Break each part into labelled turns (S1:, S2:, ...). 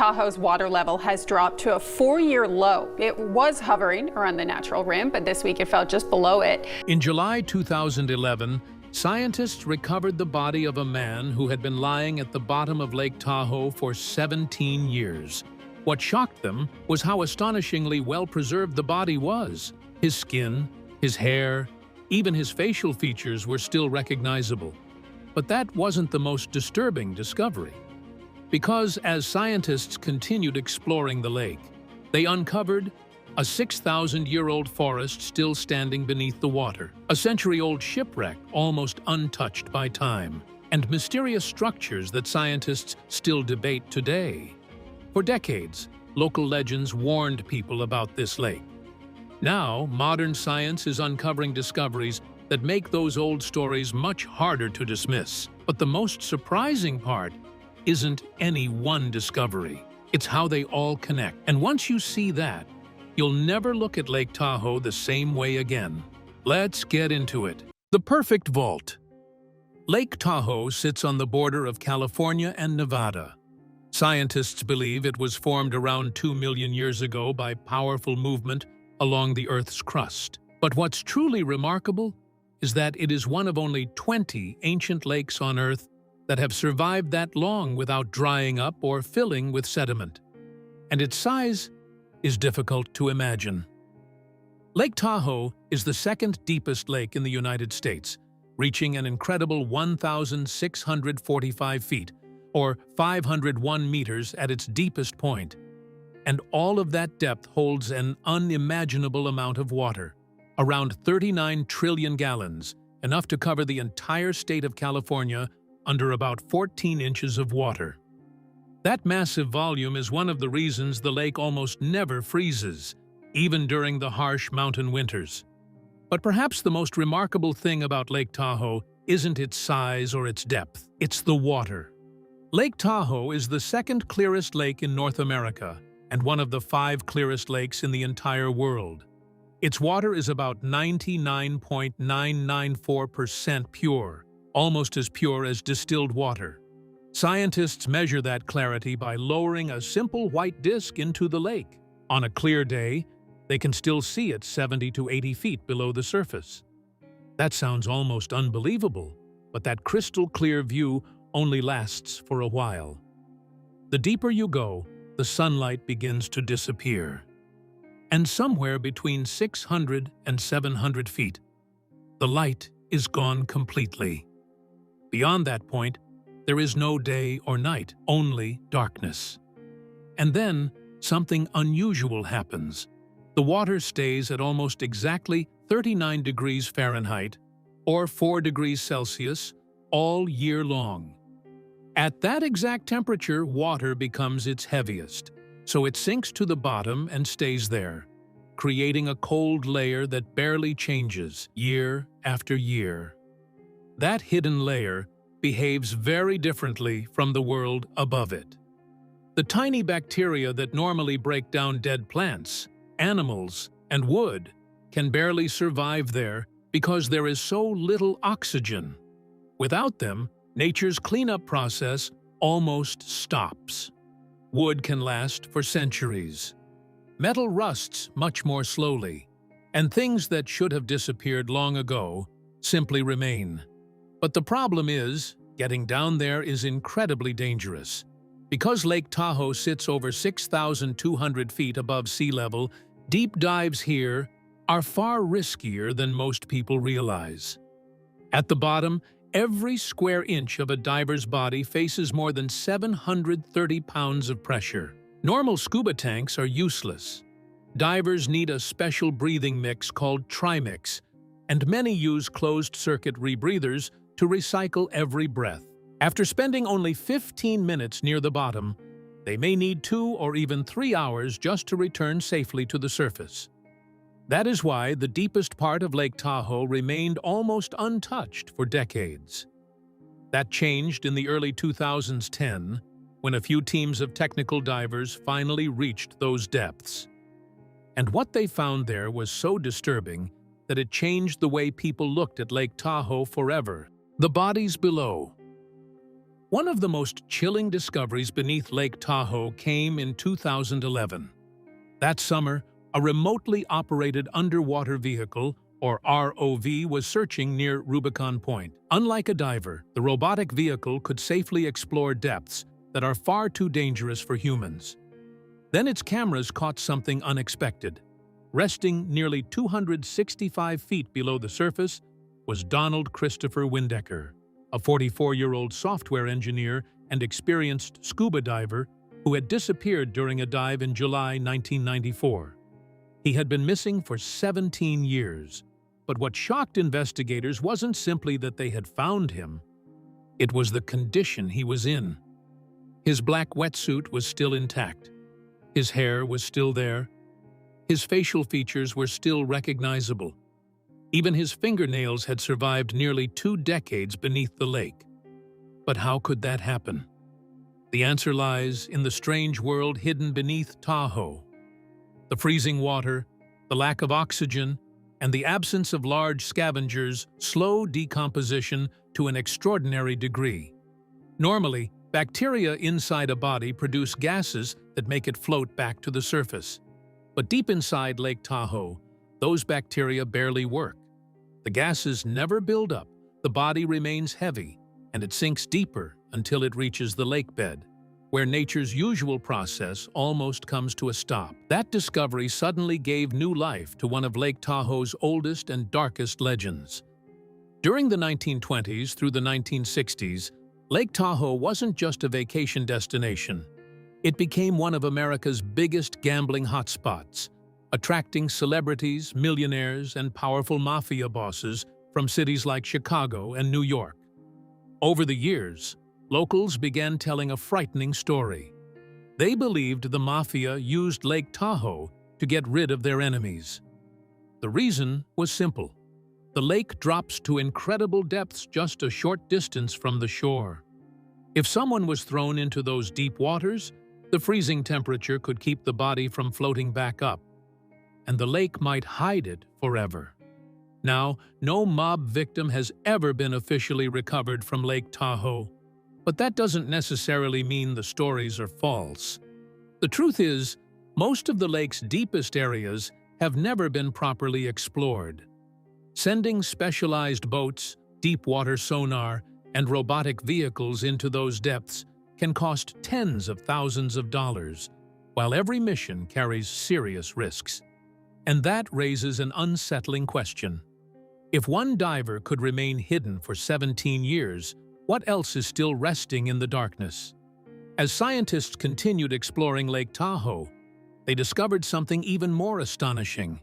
S1: Tahoe's water level has dropped to a 4-year low. It was hovering around the natural rim, but this week it fell just below it.
S2: In July 2011, scientists recovered the body of a man who had been lying at the bottom of Lake Tahoe for 17 years. What shocked them was how astonishingly well-preserved the body was. His skin, his hair, even his facial features were still recognizable. But that wasn't the most disturbing discovery. Because as scientists continued exploring the lake, they uncovered a 6,000-year-old forest still standing beneath the water, a century-old shipwreck almost untouched by time, and mysterious structures that scientists still debate today. For decades, local legends warned people about this lake. Now, modern science is uncovering discoveries that make those old stories much harder to dismiss. But the most surprising part isn't any one discovery. It's how they all connect. And once you see that, you'll never look at Lake Tahoe the same way again. Let's get into it. The perfect vault. Lake Tahoe sits on the border of California and Nevada. Scientists believe it was formed around 2 million years ago by powerful movement along the Earth's crust. But what's truly remarkable is that it is one of only 20 ancient lakes on Earth that have survived that long without drying up or filling with sediment. And its size is difficult to imagine. Lake Tahoe is the second deepest lake in the United States, reaching an incredible 1,645 feet, or 501 meters at its deepest point. And all of that depth holds an unimaginable amount of water, around 39 trillion gallons, enough to cover the entire state of California under about 14 inches of water. That massive volume is one of the reasons the lake almost never freezes, even during the harsh mountain winters. But perhaps the most remarkable thing about Lake Tahoe isn't its size or its depth, it's the water. Lake Tahoe is the second clearest lake in North America and one of the 5 clearest lakes in the entire world. Its water is about 99.994% pure, almost as pure as distilled water. Scientists measure that clarity by lowering a simple white disk into the lake. On a clear day, they can still see it 70 to 80 feet below the surface. That sounds almost unbelievable, but that crystal clear view only lasts for a while. The deeper you go, the sunlight begins to disappear. And somewhere between 600 and 700 feet, the light is gone completely. Beyond that point, there is no day or night, only darkness. And then something unusual happens. The water stays at almost exactly 39 degrees Fahrenheit, or 4 degrees Celsius, all year long. At that exact temperature, water becomes its heaviest, so it sinks to the bottom and stays there, creating a cold layer that barely changes year after year. That hidden layer behaves very differently from the world above it. The tiny bacteria that normally break down dead plants, animals, and wood can barely survive there because there is so little oxygen. Without them, nature's cleanup process almost stops. Wood can last for centuries. Metal rusts much more slowly, and things that should have disappeared long ago simply remain. But the problem is, getting down there is incredibly dangerous. Because Lake Tahoe sits over 6,200 feet above sea level, deep dives here are far riskier than most people realize. At the bottom, every square inch of a diver's body faces more than 730 pounds of pressure. Normal scuba tanks are useless. Divers need a special breathing mix called trimix, and many use closed-circuit rebreathers to recycle every breath. After spending only 15 minutes near the bottom, they may need 2 or even 3 hours just to return safely to the surface. That is why the deepest part of Lake Tahoe remained almost untouched for decades. That changed in the early 2010, when a few teams of technical divers finally reached those depths. And what they found there was so disturbing that it changed the way people looked at Lake Tahoe forever. The bodies below. One of the most chilling discoveries beneath Lake Tahoe came in 2011. That summer, a remotely operated underwater vehicle, or ROV, was searching near Rubicon Point. Unlike a diver, the robotic vehicle could safely explore depths that are far too dangerous for humans. Then its cameras caught something unexpected. Resting nearly 265 feet below the surface was Donald Christopher Windecker, a 44-year-old software engineer and experienced scuba diver who had disappeared during a dive in July 1994. He had been missing for 17 years, but what shocked investigators wasn't simply that they had found him. It was the condition he was in. His black wetsuit was still intact. His hair was still there. His facial features were still recognizable. Even his fingernails had survived nearly 2 decades beneath the lake. But how could that happen? The answer lies in the strange world hidden beneath Tahoe. The freezing water, the lack of oxygen, and the absence of large scavengers slow decomposition to an extraordinary degree. Normally, bacteria inside a body produce gases that make it float back to the surface. But deep inside Lake Tahoe, those bacteria barely work. The gases never build up, the body remains heavy, and it sinks deeper until it reaches the lake bed, where nature's usual process almost comes to a stop. That discovery suddenly gave new life to one of Lake Tahoe's oldest and darkest legends. During the 1920s through the 1960s, Lake Tahoe wasn't just a vacation destination. It became one of America's biggest gambling hotspots, attracting celebrities, millionaires, and powerful mafia bosses from cities like Chicago and New York. Over the years, locals began telling a frightening story. They believed the mafia used Lake Tahoe to get rid of their enemies. The reason was simple. The lake drops to incredible depths just a short distance from the shore. If someone was thrown into those deep waters, the freezing temperature could keep the body from floating back up, and the lake might hide it forever. Now, no mob victim has ever been officially recovered from Lake Tahoe, but that doesn't necessarily mean the stories are false. The truth is, most of the lake's deepest areas have never been properly explored. Sending specialized boats, deep-water sonar, and robotic vehicles into those depths can cost tens of thousands of dollars, while every mission carries serious risks. And that raises an unsettling question. If one diver could remain hidden for 17 years, what else is still resting in the darkness? As scientists continued exploring Lake Tahoe, they discovered something even more astonishing.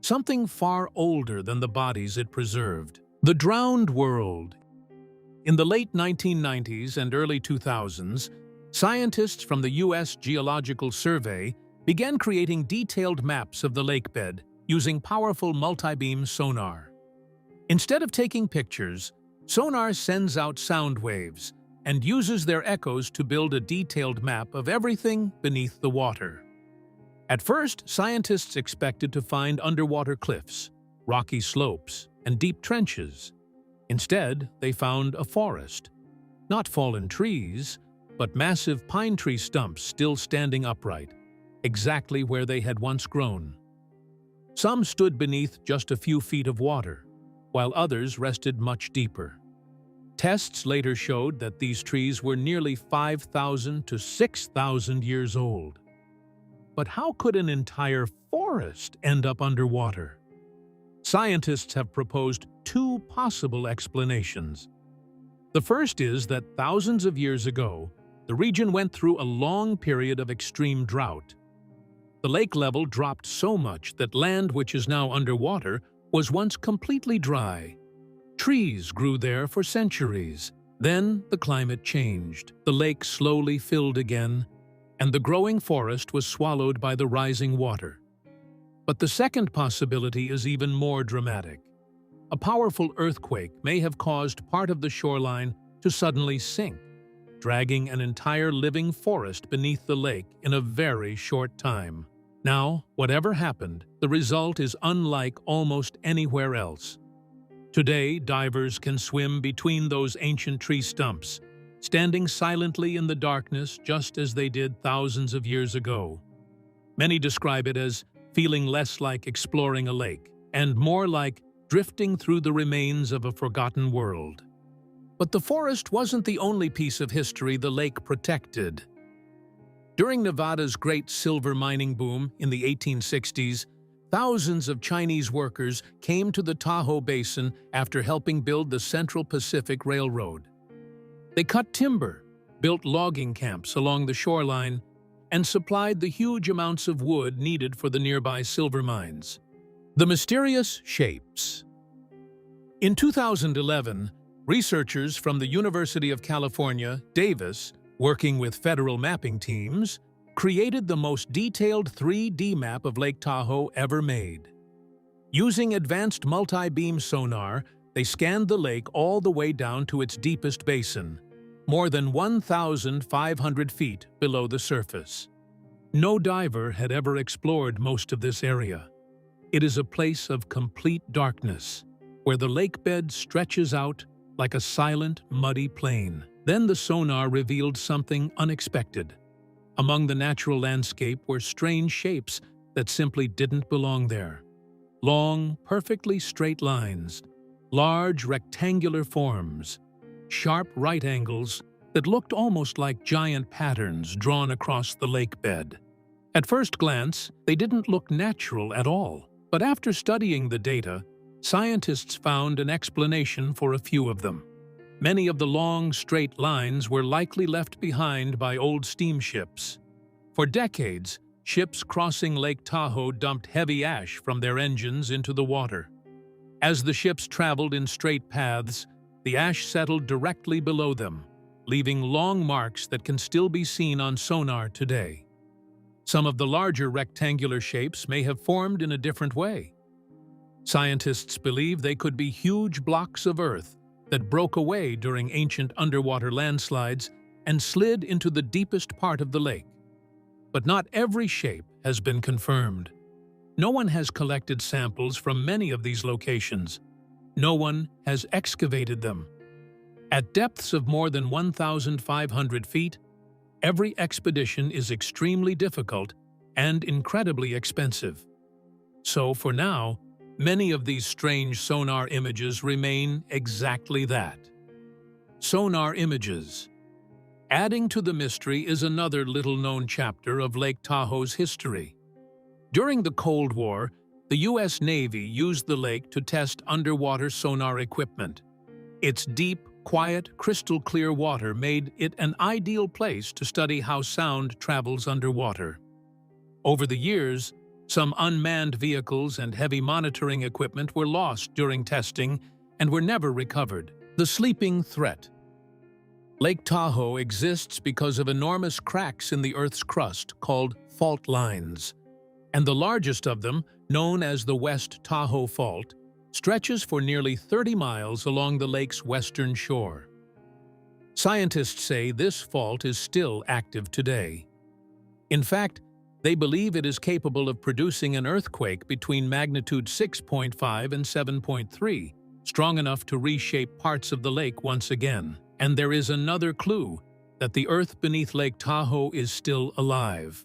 S2: Something far older than the bodies it preserved. The drowned world. In the late 1990s and early 2000s, scientists from the U.S. Geological Survey began creating detailed maps of the lake bed using powerful multi-beam sonar. Instead of taking pictures, sonar sends out sound waves and uses their echoes to build a detailed map of everything beneath the water. At first, scientists expected to find underwater cliffs, rocky slopes, and deep trenches. Instead, they found a forest. Not fallen trees, but massive pine tree stumps still standing upright, exactly where they had once grown. Some stood beneath just a few feet of water, while others rested much deeper. Tests later showed that these trees were nearly 5,000 to 6,000 years old. But how could an entire forest end up underwater? Scientists have proposed 2 possible explanations. The first is that thousands of years ago, the region went through a long period of extreme drought. The lake level dropped so much that land which is now underwater was once completely dry. Trees grew there for centuries. Then the climate changed. The lake slowly filled again, and the growing forest was swallowed by the rising water. But the second possibility is even more dramatic. A powerful earthquake may have caused part of the shoreline to suddenly sink, dragging an entire living forest beneath the lake in a very short time. Now, whatever happened, the result is unlike almost anywhere else. Today, divers can swim between those ancient tree stumps, standing silently in the darkness just as they did thousands of years ago. Many describe it as feeling less like exploring a lake and more like drifting through the remains of a forgotten world. But the forest wasn't the only piece of history the lake protected. During Nevada's great silver mining boom in the 1860s, thousands of Chinese workers came to the Tahoe Basin after helping build the Central Pacific Railroad. They cut timber, built logging camps along the shoreline, and supplied the huge amounts of wood needed for the nearby silver mines. The mysterious shapes. In 2011, researchers from the University of California, Davis, working with federal mapping teams, created the most detailed 3D map of Lake Tahoe ever made. Using advanced multi-beam sonar, they scanned the lake all the way down to its deepest basin, more than 1,500 feet below the surface. No diver had ever explored most of this area. It is a place of complete darkness, where the lake bed stretches out like a silent, muddy plain. Then the sonar revealed something unexpected. Among the natural landscape were strange shapes that simply didn't belong there. Long, perfectly straight lines, large rectangular forms, sharp right angles that looked almost like giant patterns drawn across the lake bed. At first glance, they didn't look natural at all. But after studying the data, scientists found an explanation for a few of them. Many of the long, straight lines were likely left behind by old steamships. For decades, ships crossing Lake Tahoe dumped heavy ash from their engines into the water. As the ships traveled in straight paths, the ash settled directly below them, leaving long marks that can still be seen on sonar today. Some of the larger rectangular shapes may have formed in a different way. Scientists believe they could be huge blocks of earth that broke away during ancient underwater landslides and slid into the deepest part of the lake. But not every shape has been confirmed. No one has collected samples from many of these locations. No one has excavated them. At depths of more than 1,500 feet, every expedition is extremely difficult and incredibly expensive. So for now, many of these strange sonar images remain exactly that. Sonar images. Adding to the mystery is another little-known chapter of Lake Tahoe's history. During the Cold War, the U.S. Navy used the lake to test underwater sonar equipment. Its deep, quiet, crystal-clear water made it an ideal place to study how sound travels underwater. Over the years, some unmanned vehicles and heavy monitoring equipment were lost during testing and were never recovered. The sleeping threat. Lake Tahoe exists because of enormous cracks in the Earth's crust called fault lines, and the largest of them, known as the West Tahoe Fault, stretches for nearly 30 miles along the lake's western shore. Scientists say this fault is still active today. In fact, they believe it is capable of producing an earthquake between magnitude 6.5 and 7.3, strong enough to reshape parts of the lake once again. And there is another clue that the earth beneath Lake Tahoe is still alive.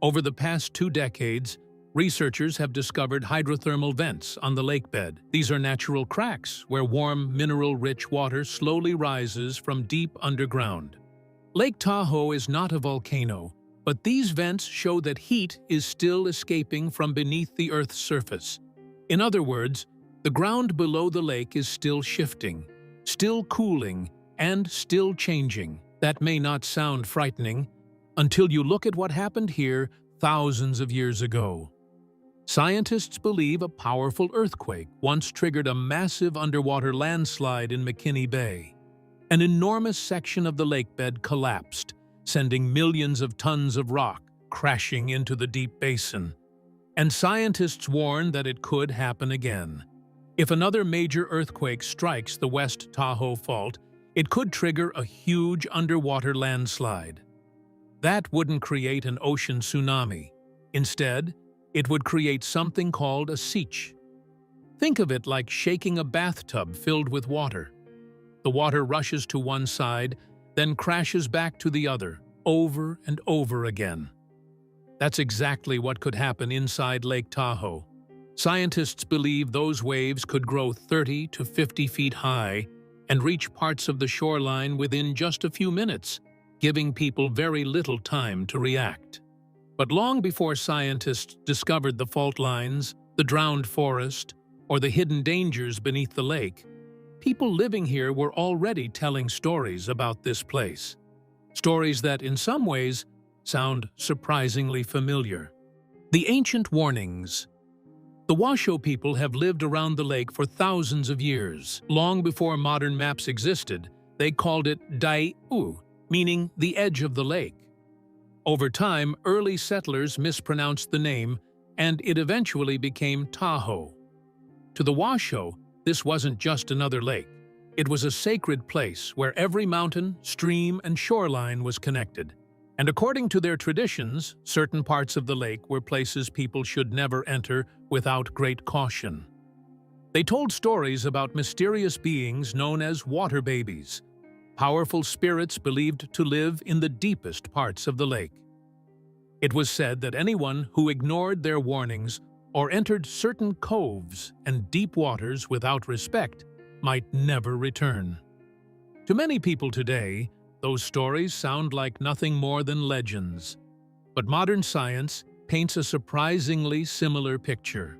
S2: Over the past 2 decades, researchers have discovered hydrothermal vents on the lake bed. These are natural cracks where warm, mineral-rich water slowly rises from deep underground. Lake Tahoe is not a volcano, but these vents show that heat is still escaping from beneath the Earth's surface. In other words, the ground below the lake is still shifting, still cooling, and still changing. That may not sound frightening until you look at what happened here thousands of years ago. Scientists believe a powerful earthquake once triggered a massive underwater landslide in McKinney Bay. An enormous section of the lakebed collapsed, sending millions of tons of rock crashing into the deep basin. And scientists warn that it could happen again. If another major earthquake strikes the West Tahoe Fault, it could trigger a huge underwater landslide. That wouldn't create an ocean tsunami. Instead, it would create something called a seach. Think of it like shaking a bathtub filled with water. The water rushes to one side, then crashes back to the other, over and over again. That's exactly what could happen inside Lake Tahoe. Scientists believe those waves could grow 30 to 50 feet high and reach parts of the shoreline within just a few minutes, giving people very little time to react. But long before scientists discovered the fault lines, the drowned forest, or the hidden dangers beneath the lake, people living here were already telling stories about this place. Stories that, in some ways, sound surprisingly familiar. The ancient warnings. The Washoe people have lived around the lake for thousands of years. Long before modern maps existed, they called it Dai-u, meaning the edge of the lake. Over time, early settlers mispronounced the name, and it eventually became Tahoe. To the Washoe, this wasn't just another lake. It was a sacred place where every mountain, stream, and shoreline was connected. And according to their traditions, certain parts of the lake were places people should never enter without great caution. They told stories about mysterious beings known as water babies, powerful spirits believed to live in the deepest parts of the lake. It was said that anyone who ignored their warnings or entered certain coves and deep waters without respect might never return. To many people today, those stories sound like nothing more than legends. But modern science paints a surprisingly similar picture.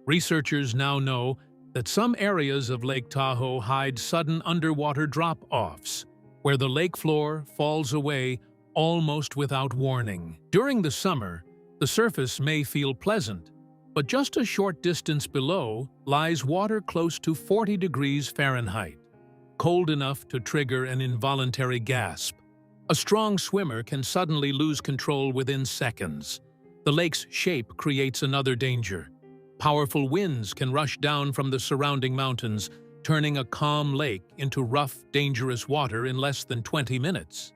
S2: Researchers now know that some areas of Lake Tahoe hide sudden underwater drop-offs, where the lake floor falls away almost without warning. During the summer, the surface may feel pleasant, but just a short distance below lies water close to 40 degrees Fahrenheit, cold enough to trigger an involuntary gasp. A strong swimmer can suddenly lose control within seconds. The lake's shape creates another danger. Powerful winds can rush down from the surrounding mountains, turning a calm lake into rough, dangerous water in less than 20 minutes.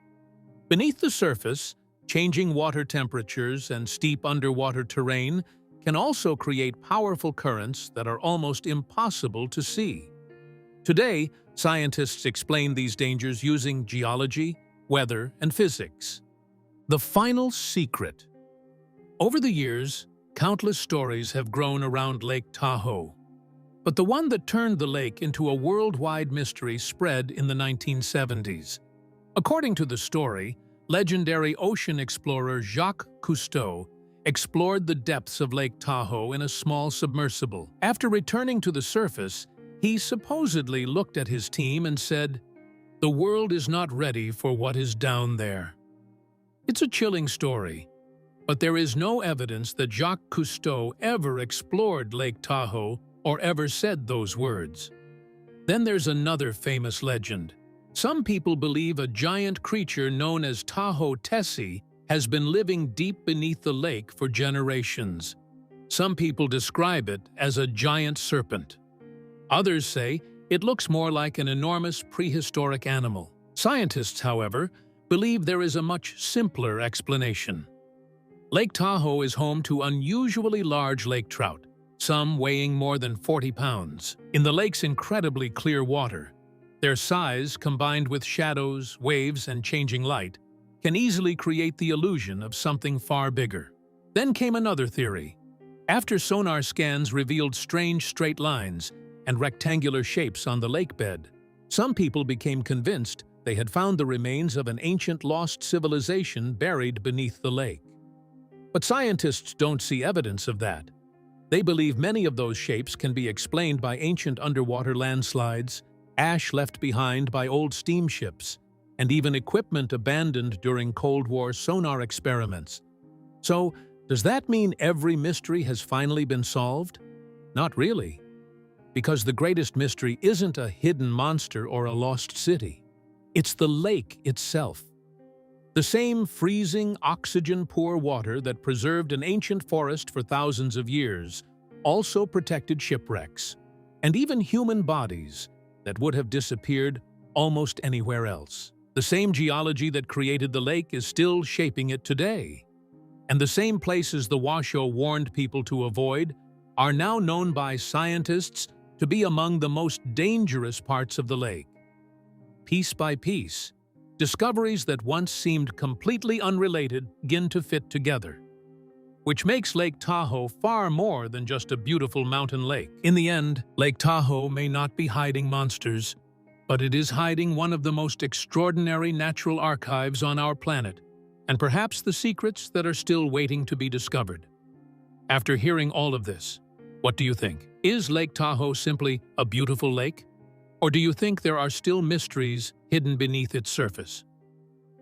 S2: Beneath the surface, changing water temperatures and steep underwater terrain can also create powerful currents that are almost impossible to see. Today, scientists explain these dangers using geology, weather, and physics. The final secret. Over the years, countless stories have grown around Lake Tahoe. But the one that turned the lake into a worldwide mystery spread in the 1970s. According to the story, legendary ocean explorer Jacques Cousteau explored the depths of Lake Tahoe in a small submersible. After returning to the surface, he supposedly looked at his team and said, "The world is not ready for what is down there." It's a chilling story, but there is no evidence that Jacques Cousteau ever explored Lake Tahoe or ever said those words. Then there's another famous legend. Some people believe a giant creature known as Tahoe Tessie has been living deep beneath the lake for generations. Some people describe it as a giant serpent. Others say it looks more like an enormous prehistoric animal. Scientists, however, believe there is a much simpler explanation. Lake Tahoe is home to unusually large lake trout, some weighing more than 40 pounds. In the lake's incredibly clear water, their size, combined with shadows, waves, and changing light, can easily create the illusion of something far bigger. Then came another theory. After sonar scans revealed strange straight lines and rectangular shapes on the lake bed, some people became convinced they had found the remains of an ancient lost civilization buried beneath the lake. But scientists don't see evidence of that. They believe many of those shapes can be explained by ancient underwater landslides, ash left behind by old steamships, and even equipment abandoned during Cold War sonar experiments. So, does that mean every mystery has finally been solved? Not really. Because the greatest mystery isn't a hidden monster or a lost city. It's the lake itself. The same freezing, oxygen-poor water that preserved an ancient forest for thousands of years also protected shipwrecks, and even human bodies that would have disappeared almost anywhere else. The same geology that created the lake is still shaping it today. And the same places the Washoe warned people to avoid are now known by scientists to be among the most dangerous parts of the lake. Piece by piece, discoveries that once seemed completely unrelated begin to fit together, which makes Lake Tahoe far more than just a beautiful mountain lake. In the end, Lake Tahoe may not be hiding monsters, but it is hiding one of the most extraordinary natural archives on our planet, and perhaps the secrets that are still waiting to be discovered. After hearing all of this, what do you think? Is Lake Tahoe simply a beautiful lake? Or do you think there are still mysteries hidden beneath its surface?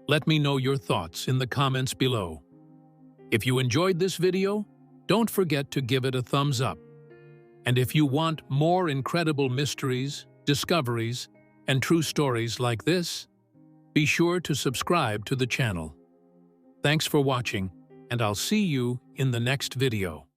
S2: Let me know your thoughts in the comments below. If you enjoyed this video, don't forget to give it a thumbs up. And if you want more incredible mysteries, discoveries, and true stories like this, be sure to subscribe to the channel. Thanks for watching, and I'll see you in the next video.